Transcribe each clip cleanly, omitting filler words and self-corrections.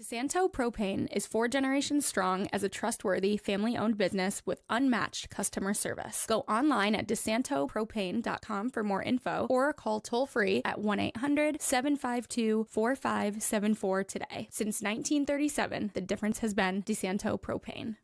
DeSanto Propane is 4 generations strong as a trustworthy, family-owned business with unmatched customer service. Go online at DeSantoPropane.com for more info or call toll-free at 1-800-752-4574 today. Since 1937, the difference has been DeSanto Propane.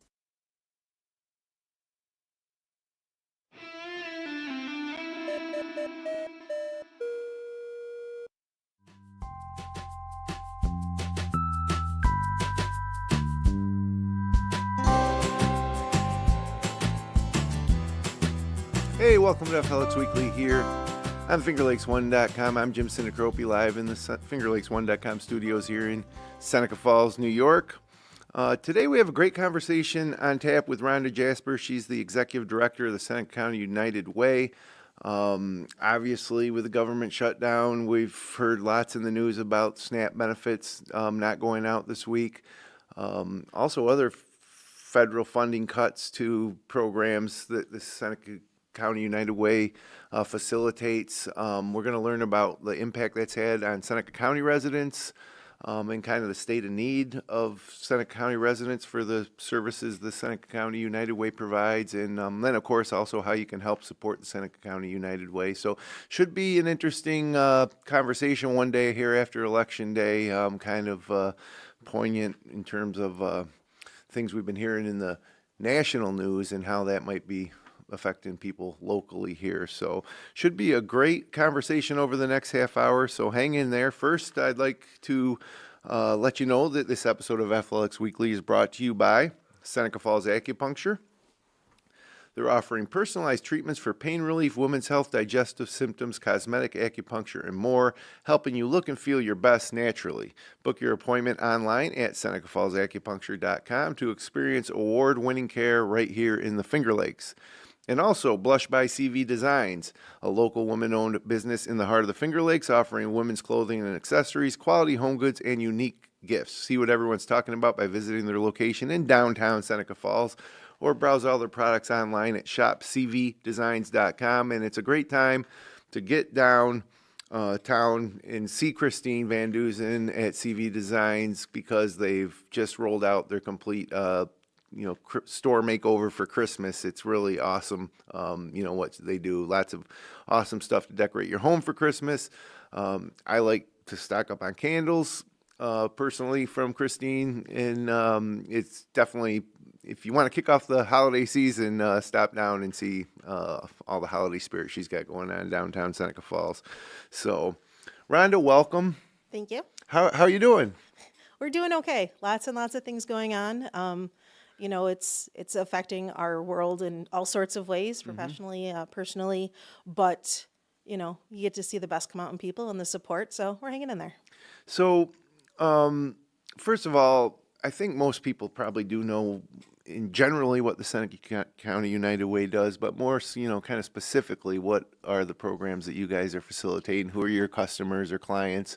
Hey, welcome to FLX Weekly here on FingerLakes1.com. I'm Jim Sinicropi, live in the FingerLakes1.com studios here in Seneca Falls, New York. Today we have a great conversation on tap with Rhonda Jasper. She's the Executive Director of the Seneca County United Way. Obviously, with the government shutdown, we've heard lots in the news about SNAP benefits not going out this week. Also, other federal funding cuts to programs that the Seneca County United Way facilitates. We're going to learn about the impact that's had on Seneca County residents and kind of the state of need of Seneca County residents for the services the Seneca County United Way provides, and then of course also how you can help support the Seneca County United Way. So should be an interesting conversation one day here after Election Day, kind of poignant in terms of things we've been hearing in the national news and how that might be affecting people locally here. So should be a great conversation over the next half hour, so hang in there. First, I'd like to let you know that this episode of FLX Weekly is brought to you by Seneca Falls Acupuncture. They're offering personalized treatments for pain relief, women's health, digestive symptoms, cosmetic acupuncture, and more, helping you look and feel your best naturally. Book your appointment online at SenecaFallsAcupuncture.com to experience award-winning care right here in the Finger Lakes. And also, Blush by CV Designs, a local woman-owned business in the heart of the Finger Lakes, offering women's clothing and accessories, quality home goods, and unique gifts. See what everyone's talking about by visiting their location in downtown Seneca Falls, or browse all their products online at shopcvdesigns.com. And it's a great time to get down town and see Christine Van Duzen at CV Designs, because they've just rolled out their complete store makeover for Christmas. It's really awesome. What they do, lots of awesome stuff to decorate your home for Christmas. I like to stock up on candles personally from Christine, and it's definitely, if you want to kick off the holiday season, stop down and see all the holiday spirit she's got going on downtown Seneca Falls. So, Rhonda, welcome. Thank you. How are you doing? We're doing okay. Lots and lots of things going on. It's affecting our world in all sorts of ways, professionally, personally, but, you get to see the best come out in people and the support, so we're hanging in there. So, first of all, I think most people probably do know in generally what the Seneca County United Way does, but more, kind of specifically, what are the programs that you guys are facilitating? Who are your customers or clients?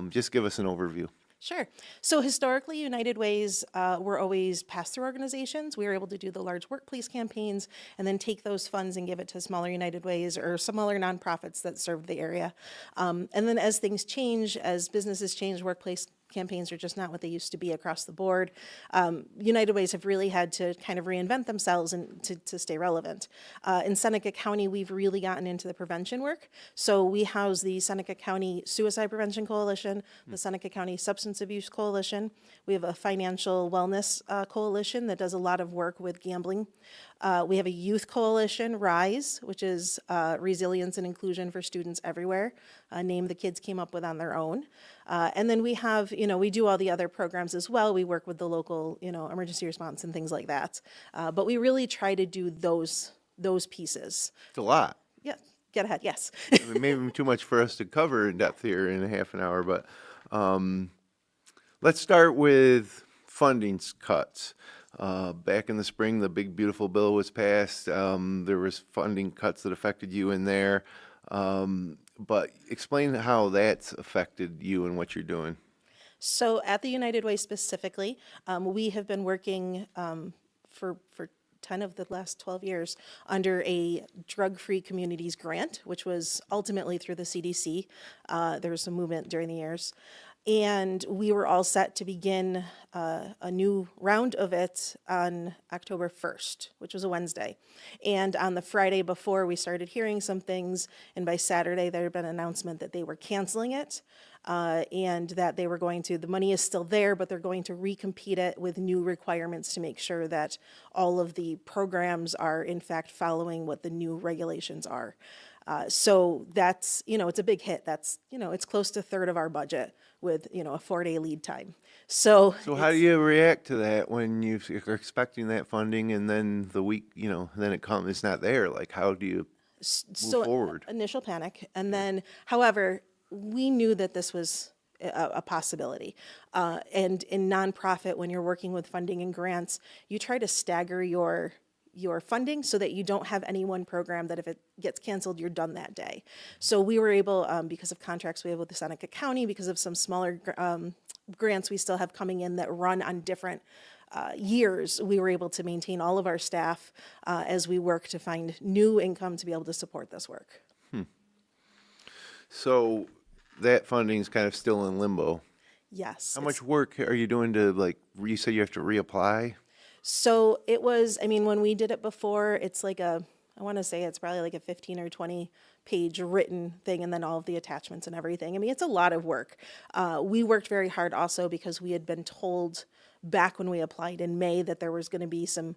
Just give us an overview. Sure. So historically, United Ways were always pass-through organizations. We were able to do the large workplace campaigns and then take those funds and give it to smaller United Ways or smaller nonprofits that served the area. And then as things change, as businesses change, workplace campaigns are just not what they used to be across the board. United Ways have really had to kind of reinvent themselves and to stay relevant. In Seneca County, we've really gotten into the prevention work. So we house the Seneca County Suicide Prevention Coalition, the Seneca County Substance Abuse Coalition. We have a financial wellness coalition that does a lot of work with gambling. We have a youth coalition, RISE, which is resilience and inclusion for students everywhere, a name the kids came up with on their own. And then we have, we do all the other programs as well. We work with the local, emergency response and things like that. But we really try to do those pieces. It's a lot. Yeah, get ahead, yes. Maybe too much for us to cover in depth here in a half an hour, but let's start with funding cuts. Back in the spring, the big beautiful bill was passed. There was funding cuts that affected you in there. But explain how that's affected you and what you're doing. So at the United Way specifically, we have been working for 10 of the last 12 years under a drug-free communities grant, which was ultimately through the CDC. There was some movement during the years. And we were all set to begin a new round of it on October 1st, which was a Wednesday. And on the Friday before, we started hearing some things, and by Saturday, there had been an announcement that they were canceling it, and that they were going to, the money is still there, but they're going to recompete it with new requirements to make sure that all of the programs are in fact following what the new regulations are. So that's, it's a big hit. That's, it's close to a third of our budget with, a 4-day lead time. So how do you react to that when you're expecting that funding and then the week, then it comes, it's not there? Like, how do you move forward? Initial panic. And then, however, we knew that this was a possibility. And in nonprofit, when you're working with funding and grants, you try to stagger your funding so that you don't have any one program that if it gets canceled, you're done that day. So we were able, because of contracts we have with the Seneca County, because of some smaller grants we still have coming in that run on different years, we were able to maintain all of our staff as we work to find new income to be able to support this work. So that funding is kind of still in limbo. Yes. How much work are you doing to, like, you say you have to reapply? So it was, when we did it before, it's like I want to say it's probably like a 15 or 20 page written thing, and then all of the attachments and everything. It's a lot of work. We worked very hard also because we had been told back when we applied in May that there was going to be some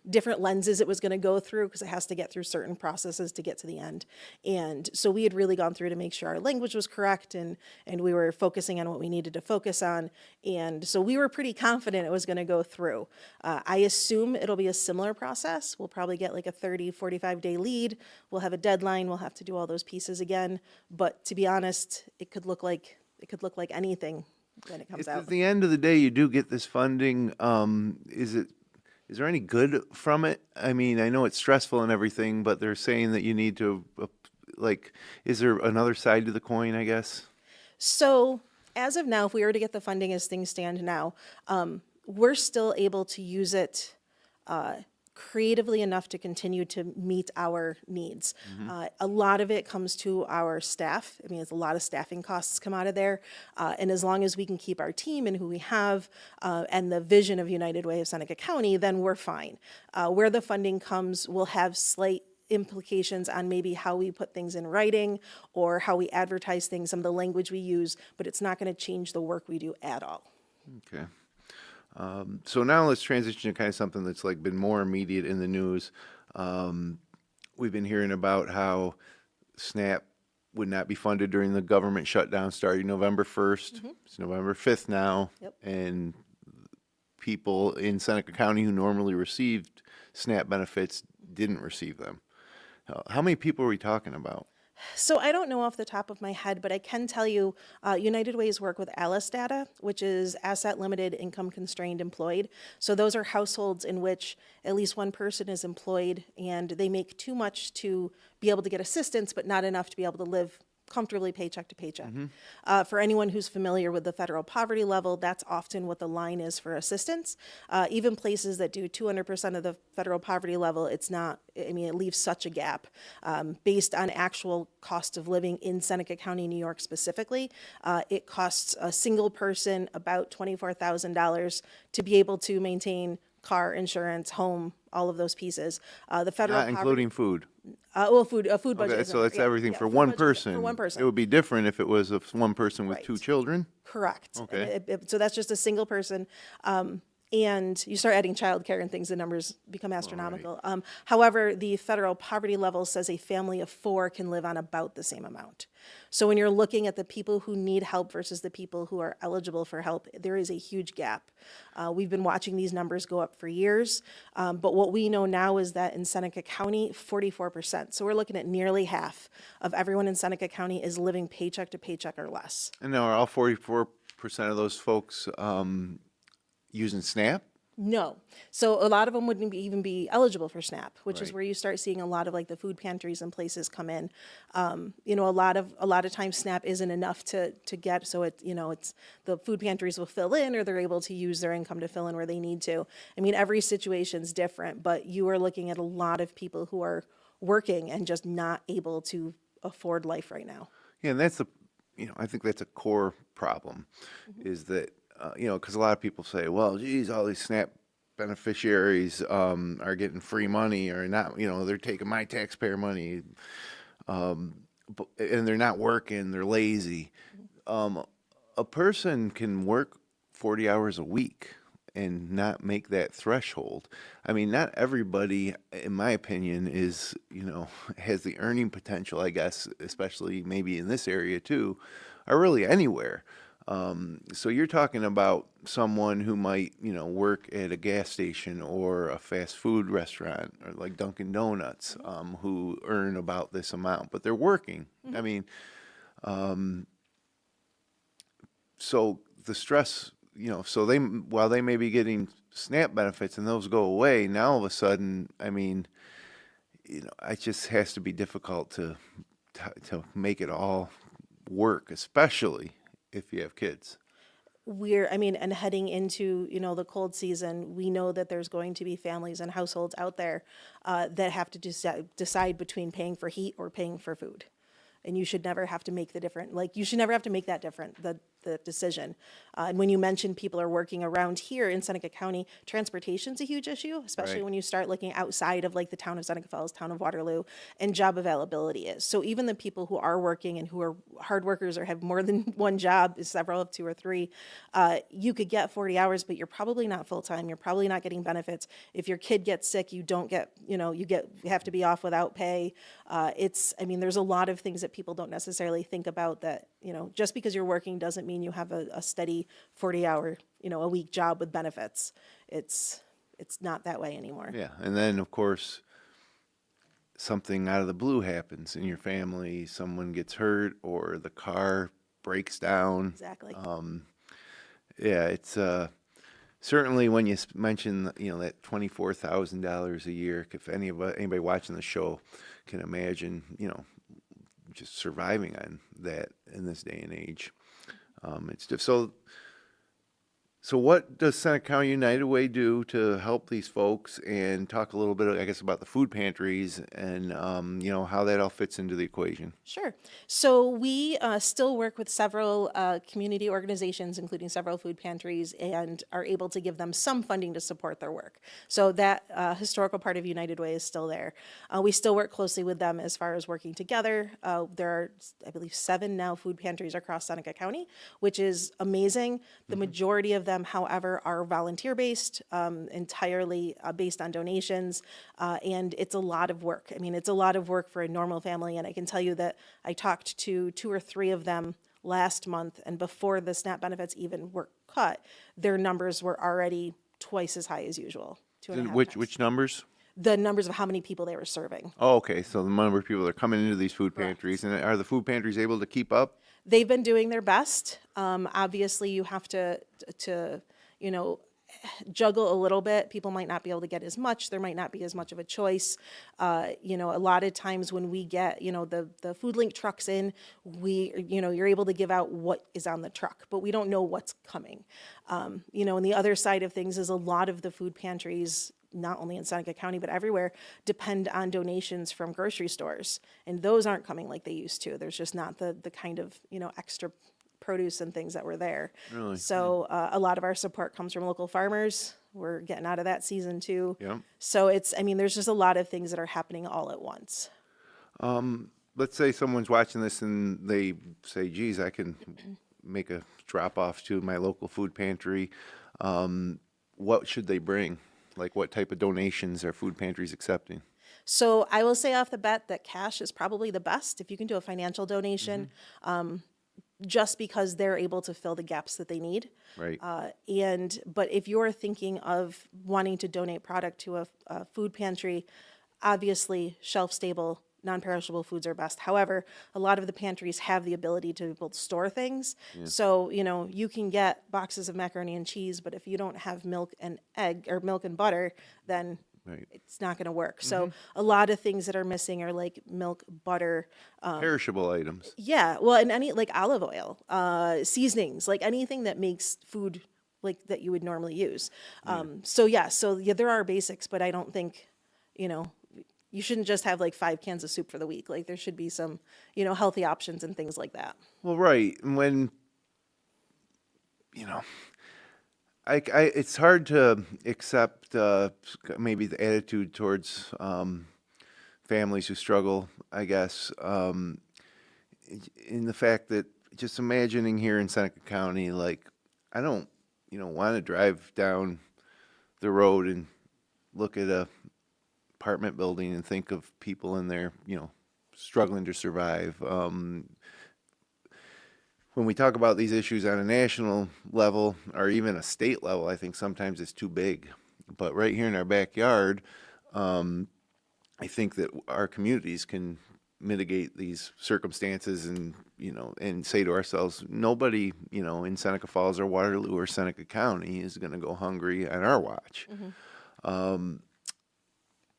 different lenses it was going to go through because it has to get through certain processes to get to the end. And so we had really gone through to make sure our language was correct and we were focusing on what we needed to focus on. And so we were pretty confident it was going to go through. I assume it'll be a similar process. We'll probably get like a 30, 45-day lead. We'll have a deadline. We'll have to do all those pieces again. But to be honest, it could look like anything when it comes out. At the end of the day, you do get this funding. Is there any good from it? I know it's stressful and everything, but they're saying that you need to, is there another side to the coin, I guess? So as of now, if we were to get the funding as things stand now, we're still able to use it creatively enough to continue to meet our needs. A lot of it comes to our staff. It's a lot of staffing costs come out of there. And as long as we can keep our team and who we have and the vision of United Way of Seneca County, then we're fine. Where the funding comes will have slight implications on maybe how we put things in writing or how we advertise things, some of the language we use, but it's not going to change the work we do at all. Okay. So now let's transition to kind of something that's been more immediate in the news. We've been hearing about how SNAP would not be funded during the government shutdown starting November 1st. It's November 5th now. Yep. And people in Seneca County who normally received SNAP benefits didn't receive them. How many people are we talking about? So I don't know off the top of my head, but I can tell you United Way's work with ALICE data, which is Asset Limited Income Constrained Employed. So those are households in which at least one person is employed and they make too much to be able to get assistance, but not enough to be able to live comfortably paycheck to paycheck. For anyone who's familiar with the federal poverty level, that's often what the line is for assistance. Even places that do 200% of the federal poverty level, it's not, it leaves such a gap. Based on actual cost of living in Seneca County, New York specifically, it costs a single person about $24,000 to be able to maintain car, insurance, home, all of those pieces. The federal Not including food. Food budget. Okay, so that's everything for food one budget person. For one person. It would be different if it was one person with Right. 2 children. Correct. Okay. So that's just a single person. And you start adding childcare and things, the numbers become astronomical. However, the federal poverty level says a family of 4 can live on about the same amount. So when you're looking at the people who need help versus the people who are eligible for help, there is a huge gap. We've been watching these numbers go up for years, but what we know now is that in Seneca County, 44%. So we're looking at nearly half of everyone in Seneca County is living paycheck to paycheck or less. And now are all 44% of those folks using SNAP? No. So a lot of them wouldn't even be eligible for SNAP, which is Right. where you start seeing a lot of the food pantries and places come in. A lot of times SNAP isn't enough to get, so it's the food pantries will fill in or they're able to use their income to fill in where they need to. Every situation's different, but you are looking at a lot of people who are working and just not able to afford life right now. Yeah, and that's I think that's a core problem, is that, because a lot of people say, well, geez, all these SNAP beneficiaries are getting free money or not, they're taking my taxpayer money, and they're not working, they're lazy. A person can work 40 hours a week and not make that threshold. I mean, not everybody, in my opinion, is, has the earning potential, I guess, especially maybe in this area too, or really anywhere. So you're talking about someone who might, work at a gas station or a fast food restaurant or like Dunkin' Donuts, who earn about this amount, but they're working. I mean, so the stress, so while they may be getting SNAP benefits and those go away, now all of a sudden, I mean, it just has to be difficult to make it all work, especially if you have kids. And heading into, the cold season, we know that there's going to be families and households out there that have to decide between paying for heat or paying for food. And you should never have to make the decision. And when you mention people are working around here in Seneca County, transportation's a huge issue, especially Right. when you start looking outside of like the town of Seneca Falls, town of Waterloo, and job availability is. So even the people who are working and who are hard workers or have more than one job, several of 2 or 3, you could get 40 hours, but you're probably not full-time. You're probably not getting benefits. If your kid gets sick, you don't get, you have to be off without pay. There's a lot of things that people don't necessarily think about that, just because you're working doesn't mean you have a steady 40-hour, a week job with benefits. It's not that way anymore. Yeah, and then of course something out of the blue happens in your family, someone gets hurt or the car breaks down. Exactly. Yeah, it's certainly when you mention that $24,000 a year. If anybody watching the show can imagine, just surviving on that in this day and age, it's just so. So what does Seneca County United Way do to help these folks? And talk a little bit, I guess, about the food pantries and, how that all fits into the equation. Sure. So we still work with several community organizations, including several food pantries, and are able to give them some funding to support their work. So that historical part of United Way is still there. We still work closely with them as far as working together. There are, I believe, 7 now food pantries across Seneca County, which is amazing. The majority of them, however, are volunteer-based, entirely based on donations, and it's a lot of work. It's a lot of work for a normal family, and I can tell you that I talked to 2 or 3 of them last month, and before the SNAP benefits even were cut, their numbers were already twice as high as usual, 2.5 times. Which numbers? The numbers of how many people they were serving. Oh, okay. So the number of people that are coming into these food pantries, and are the food pantries able to keep up? They've been doing their best. Obviously, you have to juggle a little bit. People might not be able to get as much. There might not be as much of a choice. A lot of times when we get, the food link trucks in, you're able to give out what is on the truck, but we don't know what's coming. And the other side of things is a lot of the food pantries, not only in Seneca County, but everywhere, depend on donations from grocery stores. And those aren't coming like they used to. There's just not the kind of, extra produce and things that were there. Really? So a lot of our support comes from local farmers. We're getting out of that season too. Yeah. So there's just a lot of things that are happening all at once. Let's say someone's watching this and they say, geez, I can make a drop off to my local food pantry. What should they bring? Like what type of donations are food pantries accepting? So I will say off the bat that cash is probably the best if you can do a financial donation, just because they're able to fill the gaps that they need. Right. But if you're thinking of wanting to donate product to a food pantry, obviously shelf-stable, non-perishable foods are best. However, a lot of the pantries have the ability to be able to store things. Yeah. So, you can get boxes of macaroni and cheese, but if you don't have milk and egg or milk and butter, then it's not going to work. So a lot of things that are missing are like milk, butter. Perishable items. Yeah. Well, and any like olive oil, seasonings, like anything that makes food like that you would normally use. So there are basics, but I don't think, you shouldn't just have like 5 cans of soup for the week. Like there should be some, healthy options and things like that. Well, right. And when, you know, it's hard to accept maybe the attitude towards families who struggle, I guess, in the fact that just imagining here in Seneca County, like, I don't, want to drive down the road and look at a apartment building and think of people in there, struggling to survive. When we talk about these issues on a national level or even a state level, I think sometimes it's too big. But right here in our backyard, I think that our communities can mitigate these circumstances and, and say to ourselves, nobody, in Seneca Falls or Waterloo or Seneca County is going to go hungry on our watch.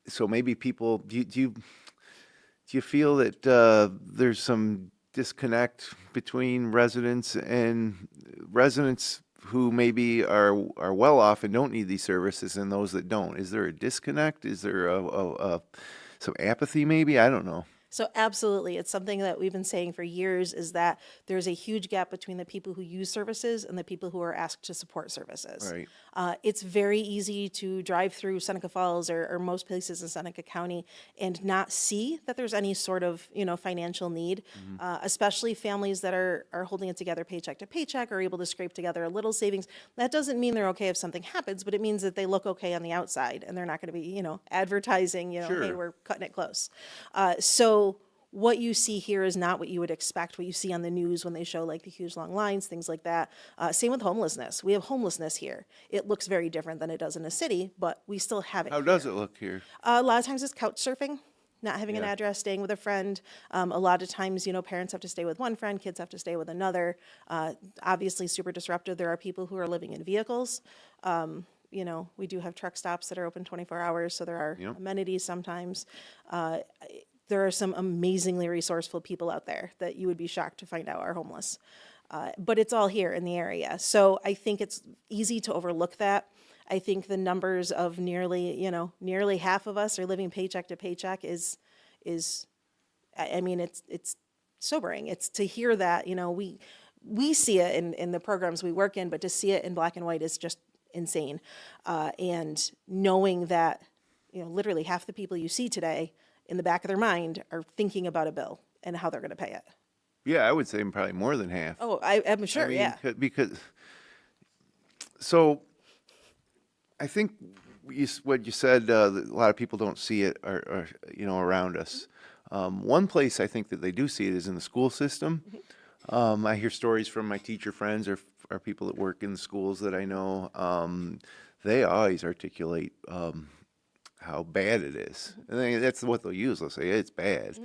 So maybe people, do you feel that there's some disconnect between residents who maybe are well off and don't need these services and those that don't? Is there a disconnect? Is there some apathy maybe? I don't know. So absolutely, it's something that we've been saying for years, is that there's a huge gap between the people who use services and the people who are asked to support services. Right. It's very easy to drive through Seneca Falls or most places in Seneca County and not see that there's any sort of financial need, especially families that are holding it together paycheck to paycheck, or able to scrape together a little savings. That doesn't mean they're okay if something happens, but it means that they look okay on the outside and they're not going to be advertising Sure. Hey, we're cutting it close. So what you see here is not what you would expect, what you see on the news when they show like the huge long lines, things like that. Same with homelessness. We have homelessness here. It looks very different than it does in a city, but we still have it How here. does it look here? A lot of times it's couch surfing, not having an Yeah. address, staying with a friend. A lot of times, parents have to stay with one friend, kids have to stay with another. Obviously super disruptive. There are people who are living in vehicles. We do have truck stops that are open 24 hours, so there are Yep. amenities sometimes. There are some amazingly resourceful people out there that you would be shocked to find out are homeless. But it's all here in the area. So I think it's easy to overlook that. I think the numbers of nearly half of us are living paycheck to paycheck is it's sobering. It's to hear that, we see it in the programs we work in, but to see it in black and white is just insane. And knowing that, literally half the people you see today in the back of their mind are thinking about a bill and how they're going to pay it. Yeah, I would say probably more than half. Oh, I'm sure, I mean, yeah. So I think what you said, a lot of people don't see it or around us. One place I think that they do see it is in the school system. I hear stories from my teacher friends or people that work in the schools that I know. They always articulate how bad it is. And that's what they'll use. They'll say, it's bad.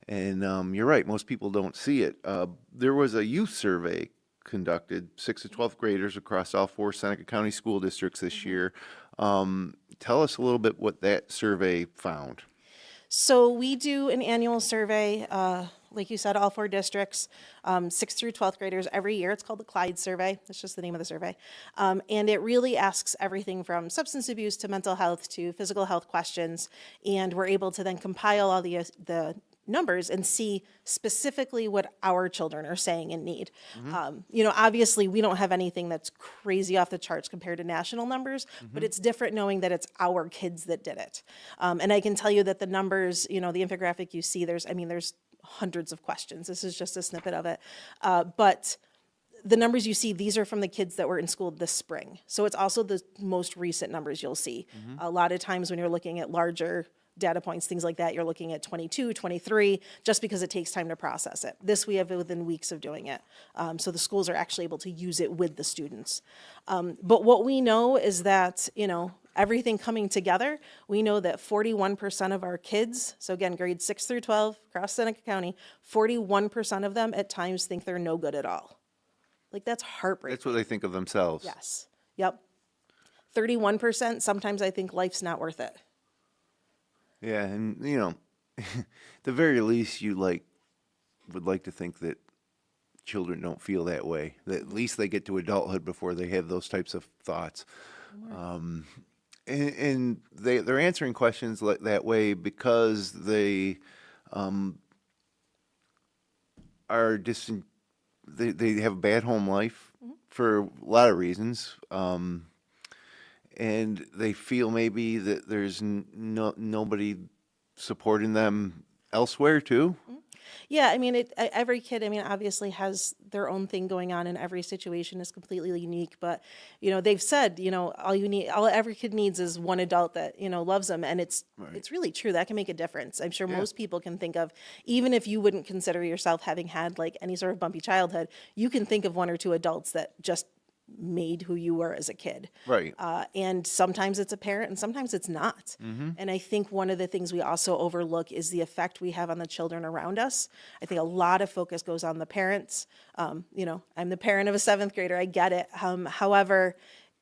And you're right, most people don't see it. There was a youth survey conducted, 6th to 12th graders across all 4 Seneca County school districts this year. Tell us a little bit what that survey found. So we do an annual survey, like you said, all 4 districts, 6th through 12th graders every year. It's called the Clyde Survey. That's just the name of the survey. And it really asks everything from substance abuse to mental health to physical health questions. And we're able to then compile all the numbers and see specifically what our children are saying in need. Obviously we don't have anything that's crazy off the charts compared to national numbers, but it's different knowing that it's our kids that did it. And I can tell you that the numbers, the infographic you see, there's hundreds of questions. This is just a snippet of it. But the numbers you see, these are from the kids that were in school this spring. So it's also the most recent numbers you'll see. A lot of times when you're looking at larger data points, things like that, you're looking at 22, 23, just because it takes time to process it. This we have within weeks of doing it. So the schools are actually able to use it with the students. But what we know is that, everything coming together, we know that 41% of our kids, so again, grades 6 through 12 across Seneca County, 41% of them at times think they're no good at all. Like, that's heartbreaking. That's what they think of themselves. Yes. Yep. 31%, sometimes I think life's not worth it. Yeah, and the very least you would like to think that children don't feel that way. That at least they get to adulthood before they have those types of thoughts. and they're answering questions like that way because they are just they have a bad home life for a lot of reasons, and they feel maybe that there's nobody supporting them elsewhere too. Yeah, I mean, every kid, I mean, obviously has their own thing going on, and every situation is completely unique. But, they've said, all every kid needs is one adult that, loves them. And it's really true. That can make a difference. I'm sure most people can think of, even if you wouldn't consider yourself having had like any sort of bumpy childhood, you can think of one or two adults that just made who you were as a kid. Right. And sometimes it's a parent and sometimes it's not. And I think one of the things we also overlook is the effect we have on the children around us. I think a lot of focus goes on the parents. I'm the parent of a 7th grader. I get it. However,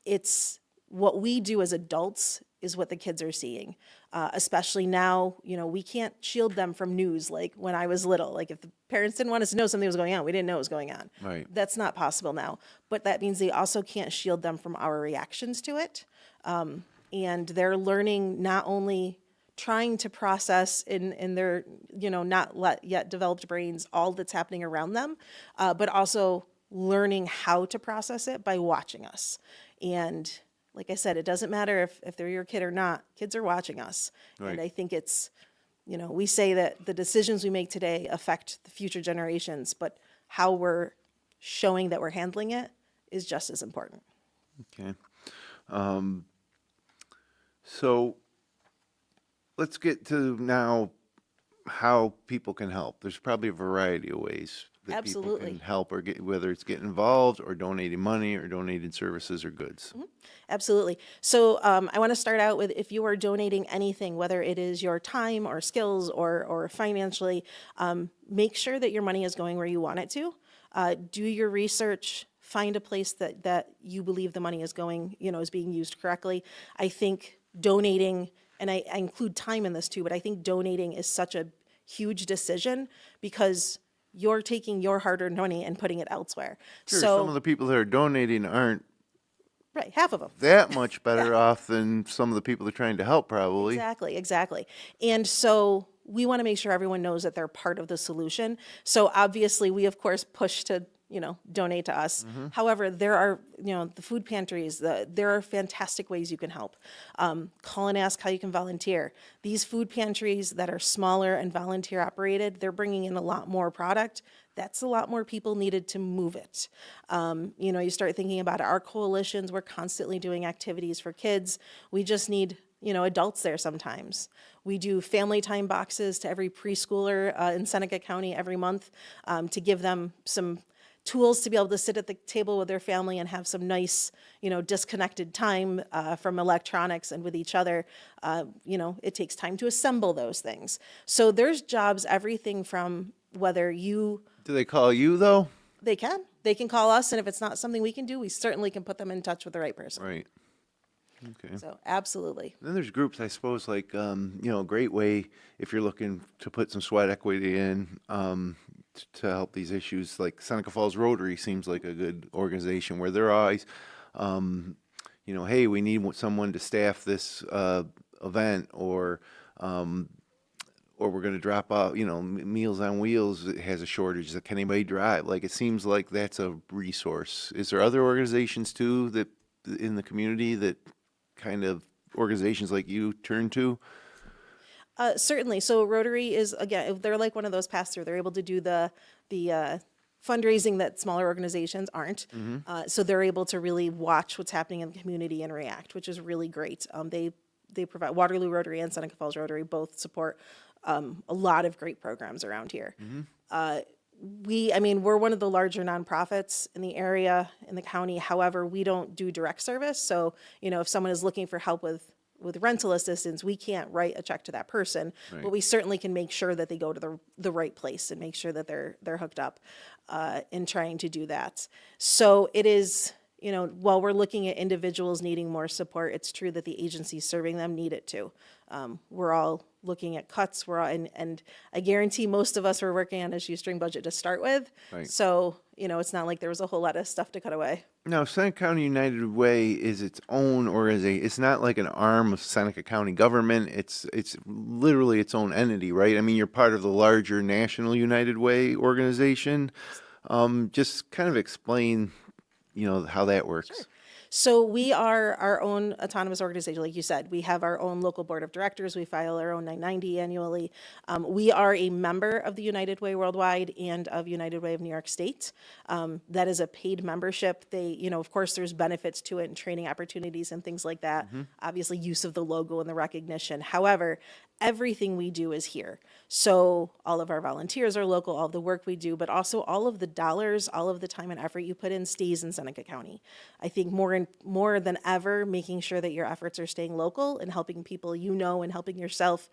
it's what we do as adults is what the kids are seeing. Especially now, we can't shield them from news like when I was little. Like if the parents didn't want us to know something was going on, we didn't know it was going on. Right. That's not possible now. But that means they also can't shield them from our reactions to it. And they're learning not only trying to process in their, not yet developed brains all that's happening around them, but also learning how to process it by watching us. And like I said, it doesn't matter if they're your kid or not. Kids are watching us. Right. And I think it's, we say that the decisions we make today affect the future generations, but how we're showing that we're handling it is just as important. Okay. So let's get to now how people can help. There's probably a variety of ways that Absolutely. people can help, or whether it's getting involved or donating money or donating services or goods. Absolutely. So I want to start out with, if you are donating anything, whether it is your time or skills or financially, make sure that your money is going where you want it to. Do your research. Find a place that you believe the money is going, is being used correctly. I think donating, and I include time in this too, but I think donating is such a huge decision because you're taking your hard-earned money and putting it elsewhere. Sure, So some of the people that are donating aren't right, half of them. that much better off than some of the people they're trying to help, probably. Exactly. And so we want to make sure everyone knows that they're part of the solution. So obviously we, of course, push to, donate to us. However, there are, the food pantries, there are fantastic ways you can help. Call and ask how you can volunteer. These food pantries that are smaller and volunteer operated, they're bringing in a lot more product. That's a lot more people needed to move it. You start thinking about our coalitions. We're constantly doing activities for kids. We just need adults there sometimes. We do family time boxes to every preschooler in Seneca County every month to give them some tools to be able to sit at the table with their family and have some nice, disconnected time from electronics and with each other. It takes time to assemble those things. So there's jobs, everything from whether you... Do they call you, though? They can call us, and if it's not something we can do, we certainly can put them in touch with the right person. Right. Okay. So absolutely. Then there's groups, I suppose, like, a great way if you're looking to put some sweat equity in to help these issues. Like Seneca Falls Rotary seems like a good organization where they're always, hey, we need someone to staff this event, or we're going to drop off, Meals on Wheels has a shortage. Can anybody drive? Like, it seems like that's a resource. Is there other organizations too that in the community that kind of organizations like you turn to? Certainly. So Rotary is, again, they're like one of those pass-through. They're able to do the fundraising that smaller organizations aren't. So they're able to really watch what's happening in the community and react, which is really great. They provide, Waterloo Rotary and Seneca Falls Rotary both support a lot of great programs around here. We're one of the larger nonprofits in the area, in the county. However, we don't do direct service. So, if someone is looking for help with rental assistance, we can't write a check to that person, Right. but we certainly can make sure that they go to the right place and make sure that they're hooked up in trying to do that. So it is while we're looking at individuals needing more support, it's true that the agencies serving them need it too. We're all looking at cuts. And I guarantee most of us were working on a shoestring budget to start with. Right. So, it's not like there was a whole lot of stuff to cut away. Now, Seneca County United Way is its own organization. It's not like an arm of Seneca County government. It's literally its own entity, right? I mean, you're part of the larger National United Way organization. Just kind of explain, how that works. Sure. So we are our own autonomous organization, like you said. We have our own local board of directors. We file our own 990 annually. We are a member of the United Way Worldwide and of United Way of New York State. That is a paid membership. They, of course, there's benefits to it and training opportunities and things like that. Obviously, use of the logo and the recognition. However, everything we do is here. So all of our volunteers are local, all of the work we do, but also all of the dollars, all of the time and effort you put in stays in Seneca County. I think more than ever, making sure that your efforts are staying local and helping people and helping yourself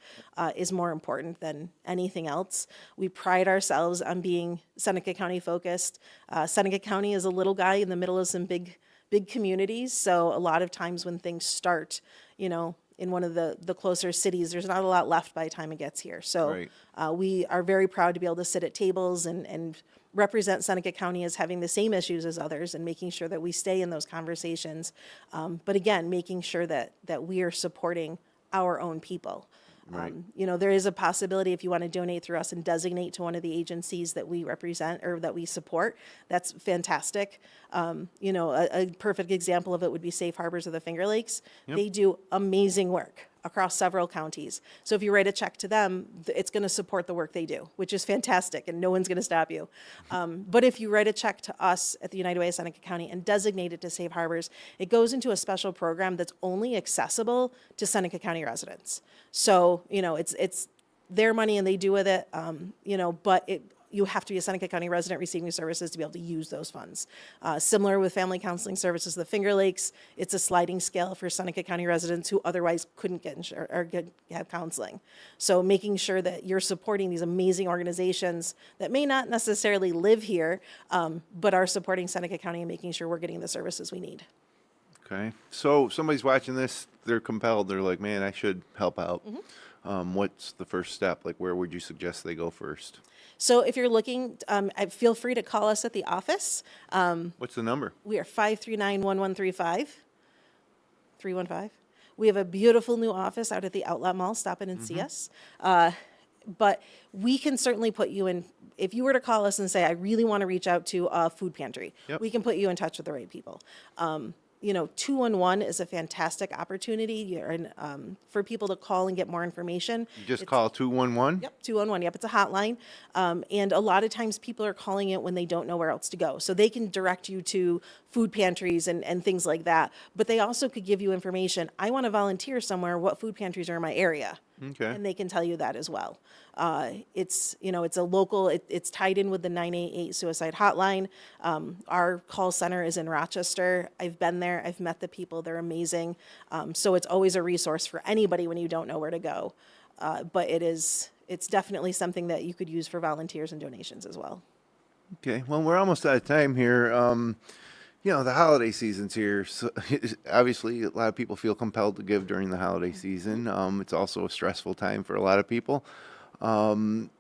is more important than anything else. We pride ourselves on being Seneca County focused. Seneca County is a little guy in the middle of some big communities. So a lot of times when things start, in one of the closer cities, there's not a lot left by the time it gets here. So Right. We are very proud to be able to sit at tables and represent Seneca County as having the same issues as others and making sure that we stay in those conversations. But again, making sure that we are supporting our own people. Right. There is a possibility if you want to donate through us and designate to one of the agencies that we represent or that we support, that's fantastic. A perfect example of it would be Safe Harbors of the Finger Lakes. Yep. They do amazing work across several counties. So if you write a check to them, it's going to support the work they do, which is fantastic, and no one's going to stop you. But if you write a check to us at the United Way of Seneca County and designate it to Safe Harbors, it goes into a special program that's only accessible to Seneca County residents. So, it's their money and they do with it, but you have to be a Seneca County resident receiving services to be able to use those funds. Similar with family counseling services, the Finger Lakes, it's a sliding scale for Seneca County residents who otherwise couldn't have counseling. So making sure that you're supporting these amazing organizations that may not necessarily live here, but are supporting Seneca County and making sure we're getting the services we need. Okay. So somebody's watching this, they're compelled, they're like, man, I should help out. What's the first step? Like, where would you suggest they go first? So if you're looking, feel free to call us at the office. What's the number? We are 539-1135, 315. We have a beautiful new office out at the Outlet Mall. Stop in and see us. But we can certainly put you in, if you were to call us and say, I really want to reach out to a food pantry, Yep. we can put you in touch with the right people. 211 is a fantastic opportunity for people to call and get more information. You just call 211? Yep, 211. Yep, it's a hotline. And a lot of times people are calling it when they don't know where else to go. So they can direct you to food pantries and things like that. But they also could give you information. I want to volunteer somewhere. What food pantries are in my area? Okay. And they can tell you that as well. It's a local, it's tied in with the 988 suicide hotline. Our call center is in Rochester. I've been there. I've met the people. They're amazing. So it's always a resource for anybody when you don't know where to go. But it's definitely something that you could use for volunteers and donations as well. Okay. Well, we're almost out of time here. The holiday season's here. So obviously, a lot of people feel compelled to give during the holiday season. It's also a stressful time for a lot of people. The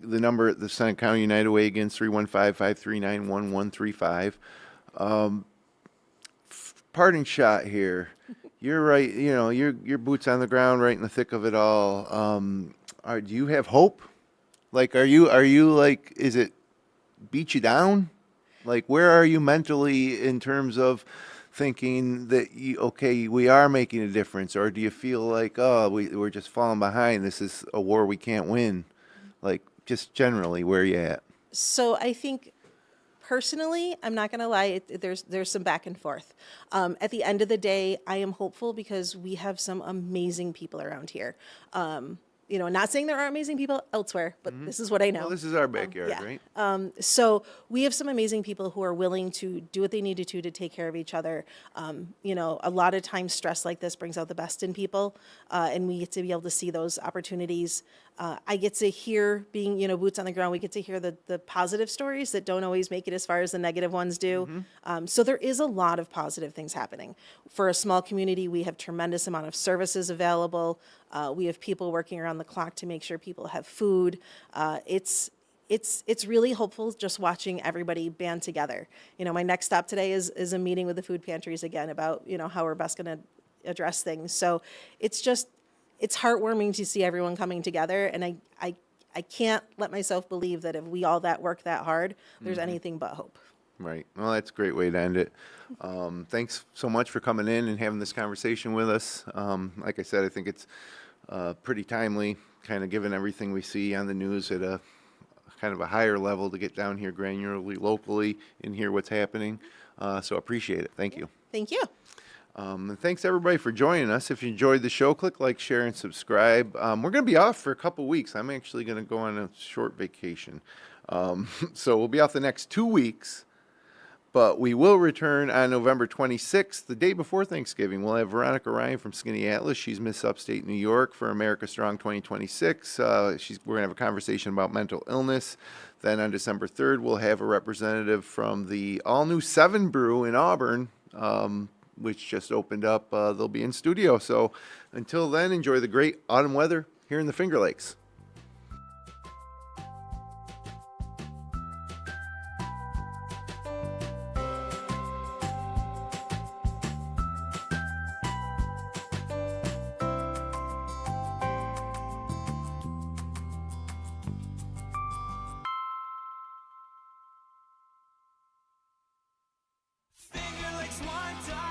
number at the Seneca County United Way again, 315-539-1135. Parting shot here. You're right. Your boots on the ground, right in the thick of it all. Do you have hope? Like, are you like? Is it beat you down? Like, where are you mentally in terms of thinking that we are making a difference, or do you feel like, we're just falling behind? This is a war we can't win. Like, just generally, where are you at? So I think personally, I'm not going to lie, there's some back and forth. At the end of the day, I am hopeful because we have some amazing people around here. Not saying there aren't amazing people elsewhere, but this is what I know. Well, this is our backyard, right? So we have some amazing people who are willing to do what they need to do to take care of each other. A lot of times stress like this brings out the best in people, and we get to be able to see those opportunities. I get to hear, being, boots on the ground, we get to hear the positive stories that don't always make it as far as the negative ones do. So there is a lot of positive things happening. For a small community, we have tremendous amount of services available. We have people working around the clock to make sure people have food. It's really hopeful just watching everybody band together. My next stop today is a meeting with the food pantries again about, how we're best going to address things. So it's heartwarming to see everyone coming together, and I can't let myself believe that if we all work that hard, there's anything but hope. Right. Well, that's a great way to end it. Thanks so much for coming in and having this conversation with us. Like I said, I think it's pretty timely, kind of given everything we see on the news at a kind of a higher level, to get down here granularly, locally, and hear what's happening. So appreciate it. Thank you. Thank you. And thanks everybody for joining us. If you enjoyed the show, click like, share, and subscribe. We're going to be off for a couple weeks. I'm actually going to go on a short vacation. So we'll be off the next 2 weeks, but we will return on November 26th, the day before Thanksgiving. We'll have Veronica Ryan from Skinny Atlas. She's Miss Upstate New York for America Strong 2026. We're going to have a conversation about mental illness. Then on December 3rd, we'll have a representative from the all-new 7 Brew in Auburn, which just opened up. They'll be in studio. So until then, enjoy the great autumn weather here in the Finger Lakes. FLX